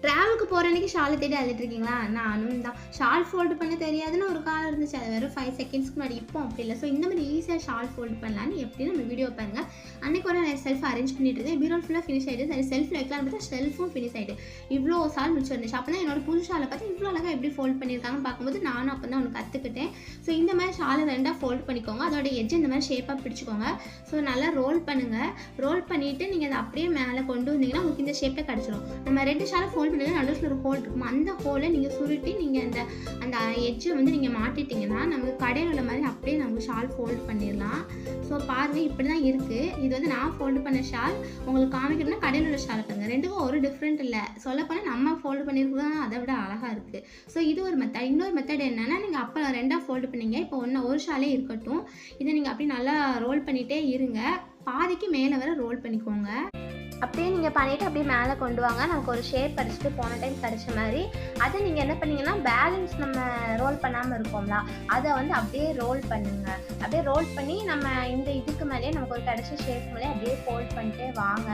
ட்ராவலுக்கு போகிற அன்றைக்கி ஷாலை தேடி அழுதுட்ருக்கீங்களா? நானும் தான். ஷால் ஃபோல்டு பண்ண தெரியாதுன்னு ஒரு காலம் இருந்துச்சு. அது வெறும் 5 செகண்ட்ஸ்க்கு முன்னாடி. இப்போ அப்படி இல்லை. ஸோ இந்த மாதிரி ஈஸியாக ஷால் ஃபோல்டு பண்ணலான்னு எப்படி நம்ம வீடியோ பாருங்கள். அன்றைக்கி ஒரு நான் செல்ஃப் அரேஞ்ச் பண்ணிட்டு இருந்தேன். பீரோல் ஃபுல்லாக ஃபினிஷ் ஆகிடுது. சரி செல்ஃபில் வைக்கலான்னு பார்த்தா ஷெல்ஃபும் ஃபினிஷ் ஆகிட்டு இவ்வளோ ஷால் மிச்சம் இருந்துச்சு. அப்போ தான் என்னோட புது ஷாலை பார்த்து இவ்வளோ அழகாக எப்படி ஃபோல்ட் பண்ணியிருக்காங்கன்னு பார்க்கும்போது நானும் அப்போ தான் ஒன்று கற்றுக்கிட்டேன். ஸோ இந்த மாதிரி ஷாலை 2ஆக ஃபோல்ட் பண்ணிக்கோங்க. அதோட எட்ஜ் இந்த மாதிரி ஷேப்பாக பிடிச்சிக்கோங்க. ஸோ நல்லா ரோல் பண்ணுங்கள். ரோல் பண்ணிவிட்டு நீங்கள் அதை அப்படியே மேலே கொண்டு வந்தீங்கன்னா உங்களுக்கு இந்த ஷேப்பில் கிடச்சிரும். நம்ம 2 ஷாலை ஃபோல்ட் பண்ணிங்கன்னா நடுவில் ஒரு ஹோல் இருக்கும். அந்த ஹோலை நீங்கள் சுருட்டி நீங்கள் அந்த எட்ஜை வந்து நீங்கள் மாட்டிட்டிங்கன்னா நமக்கு கடையில் உள்ள மாதிரி அப்படியே நம்ம ஷால் ஃபோல்ட் பண்ணிடலாம். ஸோ பாருங்கள் இப்படி தான் இருக்குது. இது வந்து நான் ஃபோல்டு பண்ண ஷால். உங்களுக்கு காமிக்கணும்னா கடையில் உள்ள ஷால் பாருங்கள். ரெண்டுக்கும் ஒரு டிஃப்ரெண்ட் இல்லை. சொல்லப்போனால் நம்ம ஃபோல்டு பண்ணியிருக்கிறது தான் அதை விட அழகாக இருக்குது. ஸோ இது ஒரு மெத்தட். இன்னொரு மெத்தட் என்னென்னா நீங்கள் அப்போ 2ஆக ஃபோல்டு பண்ணீங்க. இப்போ ஒரு ஷாலே இருக்கட்டும். இதை நீங்கள் அப்படி நல்லா ரோல் பண்ணிகிட்டே இருங்க. பாதிக்கு மேலே வர ரோல் பண்ணிக்கோங்க. அப்படியே நீங்கள் பண்ணிவிட்டு அப்படியே மேலே கொண்டு வாங்க. நமக்கு ஒரு ஷேப் அடிச்சுட்டு போன டைம் கிடச்ச மாதிரி. அதை நீங்கள் என்ன பண்ணீங்கன்னா பேலன்ஸ் நம்ம ரோல் பண்ணாமல் இருக்கோம்ல, அதை வந்து அப்படியே ரோல் பண்ணுங்கள். அப்படியே ரோல் பண்ணி நம்ம இந்த இதுக்கு மேலேயே நமக்கு ஒரு கிடச்ச ஷேப் மேலே அப்படியே ஃபோல்ட் பண்ணிட்டே வாங்க.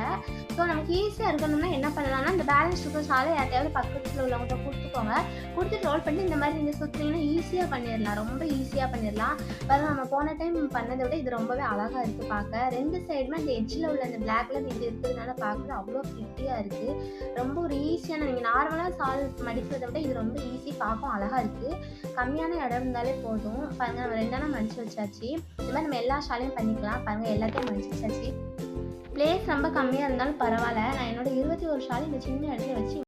ஸோ நமக்கு ஈஸியாக இருக்கணும்னா என்ன பண்ணலாம்னா இந்த பேலன்ஸ் இருக்கிற சாலை யார்ட்டையாவது பக்கத்தில் உள்ளவங்கள்ட்ட கொடுத்துக்கோங்க. கொடுத்துட்டு ரோல் பண்ணி இந்த மாதிரி நீங்கள் சுற்றிங்கன்னா ஈஸியாக பண்ணிடலாம். ரொம்ப ஈஸியாக பண்ணிடலாம். பாருங்க நம்ம போன டைம் பண்ணதை விட இது ரொம்பவே அழகாக இருக்குது பார்க்க. 2 சைடுமே அந்த எட்ஜில் உள்ள அந்த பிளாக்ல இது இருக்கிறதுனால பார்க்குறது அவ்வளோ ப்ரிட்டியாக இருக்குது. ரொம்ப ஒரு ஈஸியான நீங்கள் நார்மலாக சால் மடிக்கிறதை விட இது ரொம்ப ஈஸி. பார்க்கும் அழகாக இருக்குது. கம்மியான இடம் இருந்தாலே போதும். பாருங்கள் நம்ம 2ஆக மடிச்சு வச்சாச்சு. இந்த மாதிரி நம்ம எல்லா ஷாலையும் பண்ணிக்கலாம். பாருங்கள் எல்லாத்தையும் மடிச்சு வச்சாச்சு. பிளேஸ் ரொம்ப கம்மியாக இருந்தாலும் பரவாயில்ல. நான் என்னோட 21 ஷால் இந்த சின்ன இடத்துல வச்சு